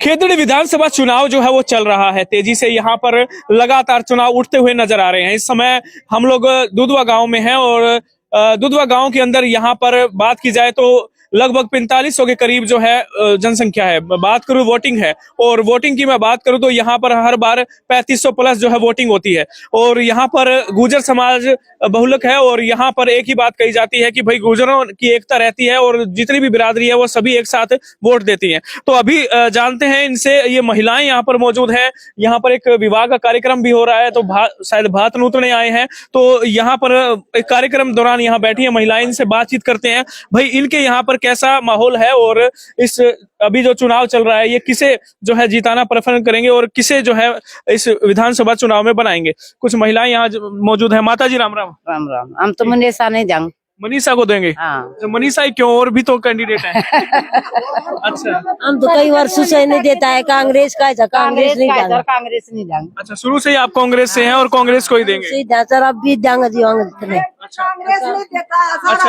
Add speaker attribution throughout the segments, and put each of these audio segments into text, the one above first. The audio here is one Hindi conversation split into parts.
Speaker 1: खेतड़ी विधानसभा चुनाव जो है वो चल रहा है तेजी से। यहाँ पर लगातार चुनाव उठते हुए नजर आ रहे हैं। इस समय हम लोग दुधवा गांव में हैं और दुधवा गांव के अंदर यहाँ पर बात की जाए तो लगभग 4500 के करीब जो है जनसंख्या है। बात करूं वोटिंग है, और वोटिंग की मैं बात करूं तो यहाँ पर हर बार 3500 प्लस जो है वोटिंग होती है। और यहाँ पर गुर्जर समाज बहुलक है और यहाँ पर एक ही बात कही जाती है कि भाई गुर्जरों की एकता रहती है और जितनी भी बिरादरी है वो सभी एक साथ वोट देती है। तो अभी जानते हैं इनसे, ये महिलाएं यहाँ पर मौजूद है। यहाँ पर एक विवाह का कार्यक्रम भी हो रहा है, तो शायद भात नूतने आए हैं, तो यहाँ पर एक कार्यक्रम दौरान यहाँ बैठी है महिलाएं। इनसे बातचीत करते हैं भाई इनके यहाँ पर कैसा माहौल है और इस अभी जो चुनाव चल रहा है ये किसे जो है जिताना प्रेफर करेंगे और किसे जो है इस विधानसभा चुनाव में बनाएंगे। कुछ महिलाएं यहाँ मौजूद है। माता जी राम राम।
Speaker 2: राम राम। हम तो मनीषा नहीं जाएंगे।
Speaker 1: मनीषा को देंगे?
Speaker 2: हाँ।
Speaker 1: तो मनीषा ही क्यों, और भी तो कैंडिडेट है। अच्छा,
Speaker 2: हम तो कई वर्षों से नहीं देता है कांग्रेस का, कांग्रेस नहीं जाएंगे। कांग्रेस नहीं जाएंगे।
Speaker 1: अच्छा, शुरू से ही आप कांग्रेस से हैं और कांग्रेस को ही देंगे?
Speaker 2: सीधा सर अब भी जाएंगे जीवांगे।
Speaker 1: अच्छा,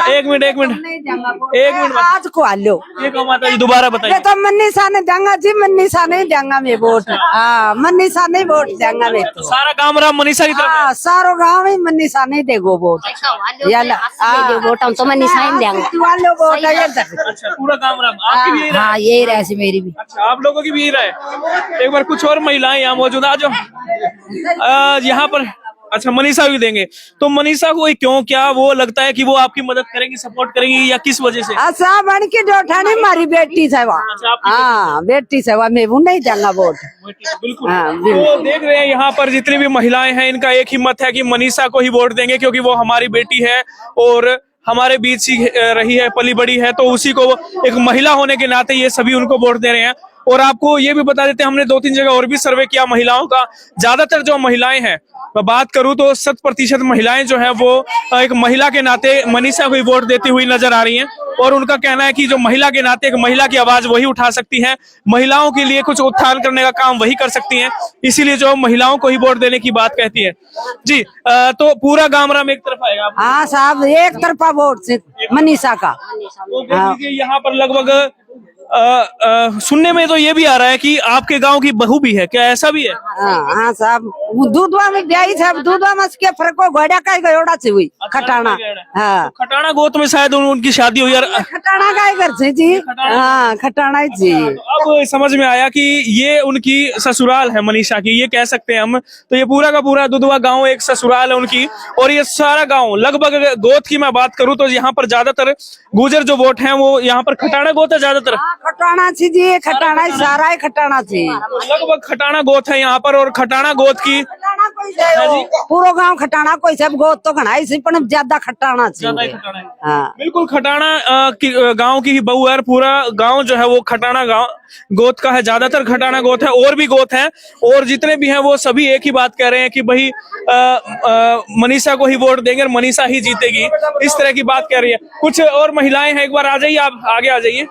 Speaker 1: एक मिनट
Speaker 2: आज को आलो
Speaker 1: ये कहो माता जी, दोबारा बताइए।
Speaker 2: तो मनीषा ने देंगा जी, मनीषा नहीं देंगा मैं वोट। हाँ, मनीषा नहीं वोट देंगा मैं।
Speaker 1: सारा काम राम मनीषा की तरफ है?
Speaker 2: सारो गाँव में मनीषा नहीं देगो वोट।
Speaker 3: वोट हम तो मनीषा ही देंगे।
Speaker 1: अच्छा, पूरा काम राम आपकी भी यही राय?
Speaker 2: हाँ, यही राय मेरी भी।
Speaker 1: अच्छा, आप लोगों की भी यही राय। एक बार कुछ और महिलाएं यहाँ मौजूद आ जाओ यहाँ पर। अच्छा, मनीषा भी देंगे। तो मनीषा को क्यों, क्या वो लगता है कि वो आपकी मदद करेंगी, सपोर्ट करेंगी, या किस वजह से?
Speaker 2: अच्छा, बन की जोठानी हमारी बेटी से हाँ, बेटी से मैं वो नहीं देंगा वोट।
Speaker 1: बिल्कुल। तो देख रहे हैं यहाँ पर जितनी भी महिलाएं हैं इनका एक ही मत है कि मनीषा को ही वोट देंगे, क्योंकि वो हमारी बेटी है और हमारे बीच ही रही है, पली बड़ी है, तो उसी को एक महिला होने के नाते ये सभी उनको वोट दे रहे हैं। और आपको ये भी बता देते हैं, हमने 2-3 जगह और भी सर्वे किया महिलाओं का। ज्यादातर जो महिलाएं हैं, मैं बात करूं तो 100% महिलाएं जो है वो एक महिला के नाते मनीषा को ही वोट देती हुई नजर आ रही हैं। और उनका कहना है कि जो महिला के नाते एक महिला की आवाज वही उठा सकती है, महिलाओं के लिए कुछ उत्थान करने का काम वही कर सकती हैं, इसीलिए जो महिलाओं को ही वोट देने की बात कहती है। जी, तो पूरा गामराम एक तरफ आएगा?
Speaker 2: हाँ साहब, एक तरफा वोट से मनीषा का।
Speaker 1: यहाँ पर लगभग सुनने में तो ये भी आ रहा है कि आपके गांव की बहू भी है, क्या ऐसा भी है?
Speaker 2: हाँ साहब, दूधवा में ब्याही साहब, दूधवा में के फर्क को घोड़ा का गयोड़ा से हुई। खटाना। हाँ,
Speaker 1: खटाना गोत में शायद उनकी शादी हुई।
Speaker 2: खटाना का घर से जी। हाँ, खटाना ही जी।
Speaker 1: अब समझ में आया कि ये उनकी ससुराल है मनीषा की, ये कह सकते हैं हम। तो ये पूरा का पूरा दुधवा गांव एक ससुराल है उनकी। और ये सारा गांव लगभग, गोत की मैं बात करूं तो यहाँ पर ज्यादातर गुर्जर जो वोट है वो यहाँ पर खटाना गोत है ज्यादातर।
Speaker 2: खटाना छी जी, खटाना सारा ही खटाना छी।
Speaker 1: लगभग खटाना गोत है यहाँ पर। और खटाना गोत की
Speaker 2: पूरा गांव खटाना, कोई सब गोत तो घना इसी पर ज्यादा खटाना छी।
Speaker 1: हाँ, बिल्कुल खटाना गांव की ही बहू है। पूरा गांव जो है वो खटाना गांव गोत का है, ज्यादातर खटाना गोत है। और भी गोत है, और जितने भी हैं वो सभी एक ही बात कह रहे हैं कि भाई मनीषा को ही वोट देंगे और मनीषा ही जीतेगी, इस तरह की बात कह रही है। कुछ और महिलाएं हैं, एक बार आ जाइए, आप आगे आ जाइए।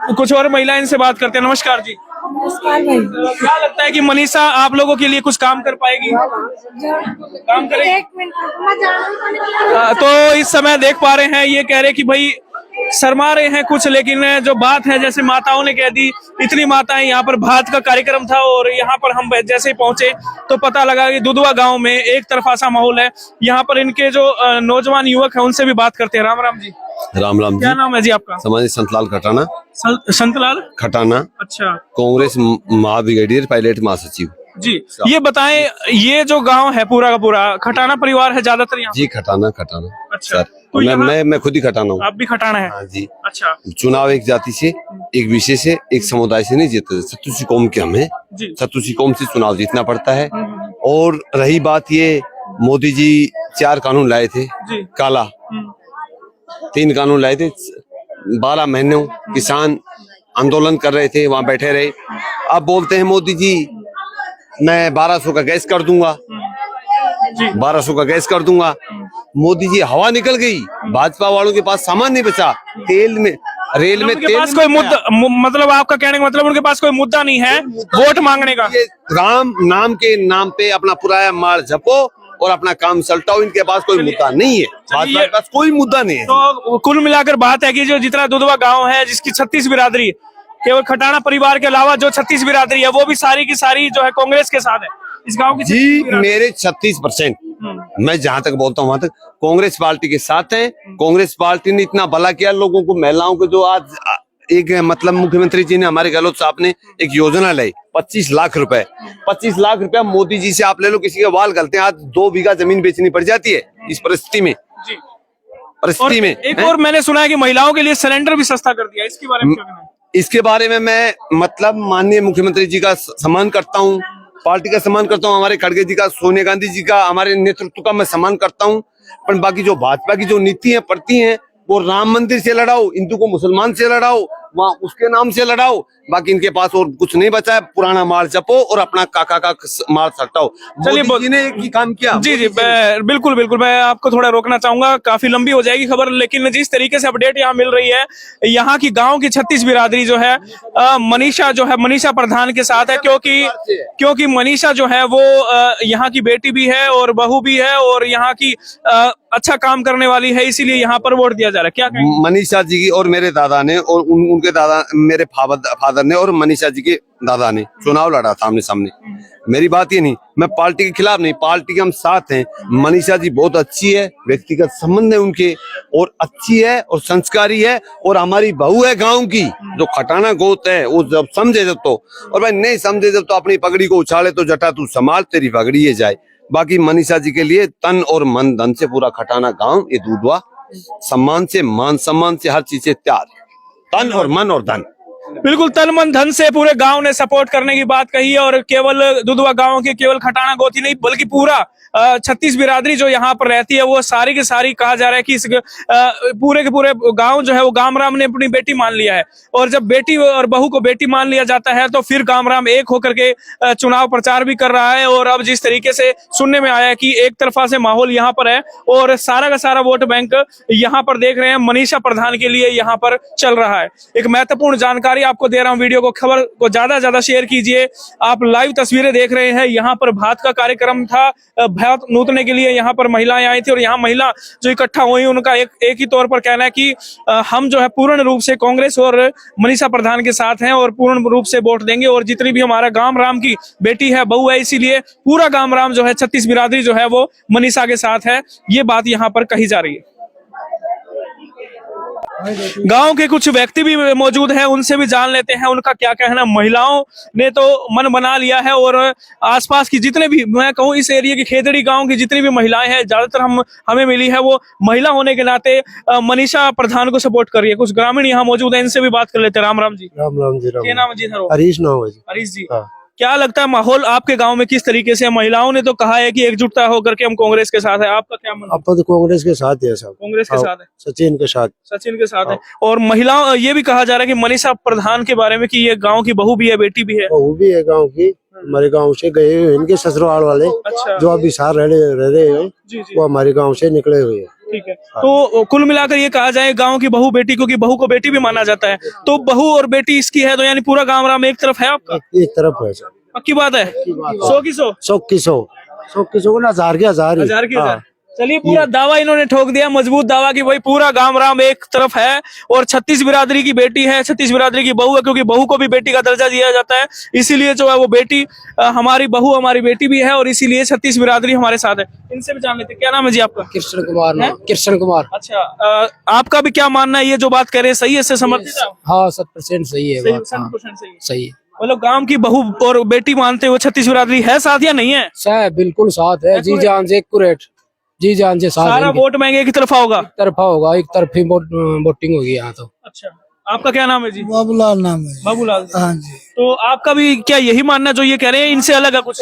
Speaker 1: कुछ और महिलाएं इनसे बात करते हैं। नमस्कार जी। क्या लगता है कि मनीषा आप लोगों के लिए कुछ काम कर पाएगी? काम करेगी? तो इस समय देख पा रहे हैं, ये कह रहे कि भाई शर्मा रहे हैं कुछ, लेकिन जो बात है जैसे माताओं ने कह दी, इतनी माताएं, यहाँ पर भात का कार्यक्रम था और यहाँ पर हम जैसे ही पहुंचे तो पता लगा कि दुधवा गांव में एक तरफा सा माहौल है। यहाँ पर इनके जो नौजवान युवक हैं उनसे भी बात करते हैं। राम राम जी।
Speaker 4: राम राम जी।
Speaker 1: क्या नाम है जी आपका?
Speaker 4: समाज संतलाल खटाना।
Speaker 1: संतलाल
Speaker 4: खटाना।
Speaker 1: अच्छा, कांग्रेस
Speaker 4: महाब्रिगेडियर पायलट महासचिव
Speaker 1: जी। ये बताएं, ये जो गांव है पूरा का पूरा खटाना परिवार है ज्यादातर यहाँ?
Speaker 4: जी, खटाना।
Speaker 1: अच्छा,
Speaker 4: सर, तो मैं खुद ही खटाना हूँ।
Speaker 1: आप भी खटाना है?
Speaker 4: हाँ जी।
Speaker 1: अच्छा,
Speaker 4: चुनाव एक जाति से, एक विषय से, एक समुदाय से नहीं जीतते। सत्तूसी कौम के हम हैं, सत्तूसी कौम से चुनाव जीतना पड़ता है। और रही बात ये, मोदी जी 4 कानून लाए थे काला, 3 कानून लाए थे। 12 महीनों किसान आंदोलन कर रहे थे, वहां बैठे रहे। अब बोलते हैं मोदी जी मैं 1200 का गैस कर दूंगा, 1200 का गैस कर दूंगा। मोदी जी हवा निकल गई, भाजपा वालों के पास सामान नहीं बचा। तेल में, रेल में तेल,
Speaker 1: पास कोई मुद्दा, मतलब आपका कहने का मतलब उनके पास कोई मुद्दा नहीं है वोट मांगने का।
Speaker 4: राम नाम के नाम पे अपना पुराया माल जपो और अपना काम सल्टाओ। इनके पास कोई मुद्दा नहीं है, भाजपा के पास कोई मुद्दा नहीं है।
Speaker 1: तो कुल मिलाकर बात है कि जो जितना दुधवा गांव है जिसकी 36 बिरादरी, केवल खटाना परिवार के अलावा जो 36 बिरादरी है वो भी सारी की सारी जो है कांग्रेस के साथ है इस गांव की?
Speaker 4: जी मेरे 36%, मैं जहां तक बोलता हूं वहां तक कांग्रेस पार्टी के साथ है। कांग्रेस पार्टी ने इतना भला किया लोगों को, महिलाओं को, जो आज एक मतलब मुख्यमंत्री जी ने, हमारे गहलोत साहब ने एक योजना लाई 25 लाख रुपए। 25 लाख रुपया मोदी जी से आप ले लो, किसी के बाल गलते हैं, आज 2 बीघा जमीन बेचनी पड़ जाती है इस परिस्थिति में। परिस्थिति में
Speaker 1: एक और मैंने सुना है कि महिलाओं के लिए सिलेंडर भी सस्ता कर दिया, इसके बारे में क्या कहना है?
Speaker 4: इसके बारे में मैं मतलब माननीय मुख्यमंत्री जी का सम्मान करता हूँ, पार्टी का सम्मान करता हूँ, हमारे खड़गे जी का, सोनिया गांधी जी का, हमारे नेतृत्व का मैं सम्मान करता हूँ। पर बाकी जो भाजपा की जो नीति है पड़ती है, वो राम मंदिर से लड़ाओ, हिंदू को मुसलमान से लड़ाओ, वहाँ उसके नाम से लड़ाओ, बाकी इनके पास और कुछ नहीं बचा है। पुराना माल जपो और अपना काका का माल सटाओ।
Speaker 1: चलिए,
Speaker 4: मोदी जी ने एक ही काम किया।
Speaker 1: जी जी, बिल्कुल बिल्कुल, मैं आपको थोड़ा रोकना चाहूंगा, काफी लंबी हो जाएगी खबर, लेकिन जिस तरीके से अपडेट यहाँ मिल रही है, यहाँ की गांव की 36 बिरादरी जो है मनीषा प्रधान के साथ है, क्योंकि मनीषा जो है वो यहाँ की बेटी भी है और बहू भी है और यहाँ की अच्छा काम करने वाली है, इसीलिए यहाँ पर वोट दिया जा रहा है। क्या कहेंगे?
Speaker 4: मनीषा जी की और मेरे दादा ने और उनके दादा, मेरे फादर ने और मनीषा जी के दादा ने चुनाव लड़ा सामने सामने। मेरी बात ये नहीं, मैं पार्टी के खिलाफ नहीं, पार्टी के हम साथ हैं। मनीषा जी बहुत अच्छी है, व्यक्तिगत संबंध है उनके, और अच्छी है और संस्कारी है, और हमारी बहू है गांव की, जो खटाना गोत है। वो जब समझे जब तो, और भाई नहीं समझे जब तो अपनी पगड़ी को उछाले तो जटा तू संभाल, तेरी पगड़ी ये जाए। बाकी मनीषा जी के लिए तन और मन धन से पूरा खटाना गांव, ये दूधवा सम्मान से, मान सम्मान से, हर चीज से तैयार, तन और मन और धन।
Speaker 1: बिल्कुल तन मन धन से पूरे गांव ने सपोर्ट करने की बात कही है, और केवल दुधवा गांव के केवल खटाना गोती नहीं बल्कि पूरा 36 बिरादरी जो यहाँ पर रहती है वो सारी की सारी, कहा जा रहा है कि इस पूरे के पूरे गांव जो है वो गामराम ने अपनी बेटी मान लिया है। और जब बेटी और बहू को बेटी मान लिया जाता है तो फिर गामराम एक होकर के चुनाव प्रचार भी कर रहा है। और अब जिस तरीके से सुनने में आया कि एक तरफा से माहौल यहाँ पर है और सारा का सारा वोट बैंक यहाँ पर देख रहे हैं मनीषा प्रधान के लिए यहाँ पर चल रहा है। एक महत्वपूर्ण जानकारी आपको दे रहा हूँ, वीडियो को, खबर को ज्यादा ज्यादा शेयर कीजिए। आप लाइव तस्वीरें देख रहे हैं, यहाँ पर भात का कार्यक्रम था, भात नूतने के लिए यहाँ पर महिलाएं आई थी, और यहाँ महिला जो इकट्ठा हुई उनका एक ही तौर पर कहना है कि हम जो है पूर्ण रूप से कांग्रेस और मनीषा प्रधान के साथ हैं और पूर्ण रूप से वोट देंगे, और जितनी भी हमारा गांव राम की बेटी है, बहू है, इसीलिए पूरा गांव राम जो है 36 बिरादरी जो है वो मनीषा के साथ है। ये बात यहाँ पर कही जा रही है। गांव के कुछ व्यक्ति भी मौजूद हैं, उनसे भी जान लेते हैं उनका क्या कहना। महिलाओं ने तो मन बना लिया है, और आसपास की जितने भी, मैं कहूँ इस एरिया की खेतड़ी गांव की जितनी भी महिलाएं हैं, ज्यादातर हमें मिली है वो महिला होने के नाते मनीषा प्रधान को सपोर्ट कर रही है। कुछ ग्रामीण यहाँ मौजूद है, इनसे भी बात कर लेते हैं। राम राम जी।
Speaker 5: राम राम जी।
Speaker 1: क्या नाम है जी?
Speaker 5: हरीश नाम है जी।
Speaker 1: हरीश जी,
Speaker 5: हाँ।
Speaker 1: क्या लगता है माहौल आपके गांव में किस तरीके से? महिलाओं ने तो कहा है कि एकजुटता होकर के हम कांग्रेस के साथ है, आपका क्या मन?
Speaker 5: अब तो कांग्रेस के साथ है सब।
Speaker 1: कांग्रेस के साथ है,
Speaker 5: सचिन के साथ।
Speaker 1: सचिन के साथ है। और महिलाओं, ये भी कहा जा रहा है कि मनीषा प्रधान के बारे में कि ये गांव की बहू भी है, बेटी भी है।
Speaker 5: बहू भी है गांव की, हमारे गांव से गए हुए इनके ससुराल वाले।
Speaker 1: अच्छा।
Speaker 5: जो अभी सार रह रहे हैं वो हमारे गांव से निकले हुए हैं।
Speaker 1: ठीक है, तो कुल मिलाकर ये कहा जाए गांव की बहू बेटी, क्योंकि बहू को बेटी भी माना जाता है, तो बहू और बेटी इसकी है, तो यानी पूरा गांव राम एक तरफ है आपका?
Speaker 5: एक तरफ है सर।
Speaker 1: पक्की बात है? 100 की 100
Speaker 5: ना, 1000 की 1000
Speaker 1: 1000 की 1000। चलिए, पूरा दावा इन्होंने ठोक दिया, मजबूत दावा कि भाई पूरा गांव राम एक तरफ है, और 36 बिरादरी की बेटी है, 36 बिरादरी की बहू है, क्योंकि बहू को भी बेटी का दर्जा दिया जाता है, इसीलिए जो है वो बेटी हमारी बहू हमारी बेटी भी है, और इसीलिए 36 बिरादरी हमारे साथ है। इनसे भी जान लेते हैं, क्या नाम है जी आपका?
Speaker 5: कृष्ण कुमार। कृष्ण कुमार।
Speaker 1: अच्छा, आपका भी क्या मानना है? ये जो बात कह रहे हैं सही है, इससे समर्थित है?
Speaker 5: हाँ, 100% सही है।
Speaker 1: 100% सही है।
Speaker 5: सही है,
Speaker 1: मतलब गांव की बहू और बेटी मानते हुए 36 बिरादरी है साथ या नहीं है?
Speaker 5: बिल्कुल साथ है, जी जान से एक्यूरेट, जी जान से साथ।
Speaker 1: सारा वोट बैंक एक तरफा होगा?
Speaker 5: एक तरफा होगा, एक तरफी वोटिंग होगी यहाँ तो।
Speaker 1: अच्छा, आपका क्या नाम है जी?
Speaker 6: बाबूलाल नाम है।
Speaker 1: बाबूलाल।
Speaker 6: हाँ जी।
Speaker 1: तो आपका भी क्या यही मानना जो ये कह रहे हैं, इनसे अलग है कुछ?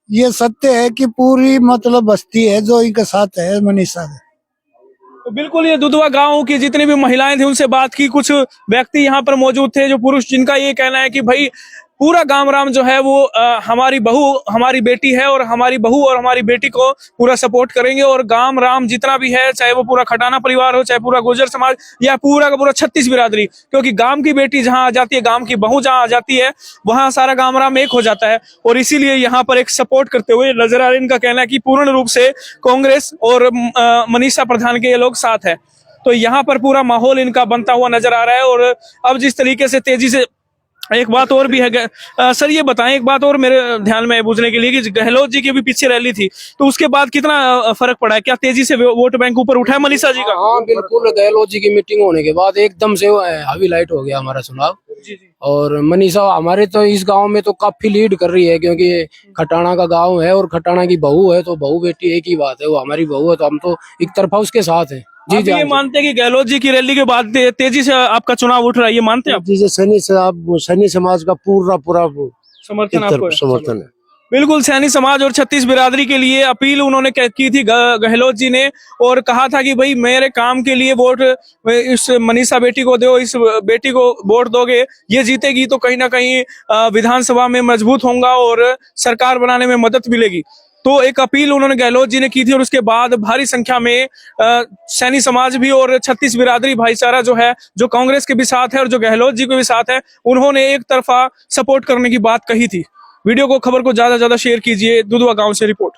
Speaker 6: ये सत्य है कि पूरी मतलब बस्ती है जो इनके साथ है मनीषा है।
Speaker 1: तो बिल्कुल, ये दुधवा गांव की जितनी भी महिलाएं थी उनसे बात की, कुछ व्यक्ति यहाँ पर मौजूद थे जो पुरुष, जिनका ये कहना है कि भाई पूरा गांव राम जो है वो हमारी बहू हमारी बेटी है, और हमारी बहू और हमारी बेटी को पूरा सपोर्ट करेंगे, और गांव राम जितना भी है, चाहे वो पूरा खटाना परिवार हो, चाहे पूरा गुर्जर समाज, या पूरा का पूरा 36 बिरादरी, क्योंकि गांव की बेटी जहां आ जाती है, गांव की बहू जहां आ जाती है, वहां सारा गांव राम एक हो जाता है, और इसीलिए यहाँ पर एक सपोर्ट करते हुए नजर आ रहे हैं। इनका कहना है कि पूर्ण रूप से कांग्रेस और मनीषा प्रधान के ये लोग साथ है। तो यहाँ पर पूरा माहौल इनका बनता हुआ नजर आ रहा है, और अब जिस तरीके से तेजी से एक बात और भी है सर, ये बताएं एक बात और मेरे ध्यान में पूछने के लिए कि गहलोत जी की भी पीछे रैली थी, तो उसके बाद कितना फर्क पड़ा है? क्या तेजी से वोट बैंक ऊपर उठा है मनीषा जी का?
Speaker 5: हाँ बिल्कुल, गहलोत जी की मीटिंग होने के बाद एकदम से हावी लाइट हो गया हमारा चुनाव। और मनीषा हमारे तो इस गांव में तो काफी लीड कर रही है, क्योंकि खटाना का गांव है और खटाना की बहू है, तो बहू बेटी एक ही बात है, वो हमारी बहू है, तो हम तो एक तरफा उसके साथ है। जी
Speaker 1: आप ये मानते हैं कि गहलोत जी की रैली के बाद तेजी से आपका चुनाव उठ रहा है, ये मानते हैं आप?
Speaker 7: जी सैनी समाज का पूरा
Speaker 1: समर्थन आपको है?
Speaker 7: समर्थन है।
Speaker 1: बिल्कुल, सैनी समाज और छत्तीस बिरादरी के लिए अपील उन्होंने की थी गहलोत जी ने, और कहा था कि भाई मेरे काम के लिए वोट इस मनीषा बेटी को दो, इस बेटी को वोट दोगे, ये जीतेगी तो कहीं ना कहीं विधानसभा में मजबूत होगा और सरकार बनाने में मदद मिलेगी। तो एक अपील उन्होंने गहलोत जी ने की थी, और उसके बाद भारी संख्या में सैनी समाज भी और छत्तीस बिरादरी भाईचारा जो है, जो कांग्रेस के भी साथ है और जो गहलोत जी के भी साथ है, उन्होंने एक तरफा सपोर्ट करने की बात कही थी। वीडियो को, खबर को ज्यादा से ज्यादा शेयर कीजिए। दुधवा गांव से रिपोर्ट।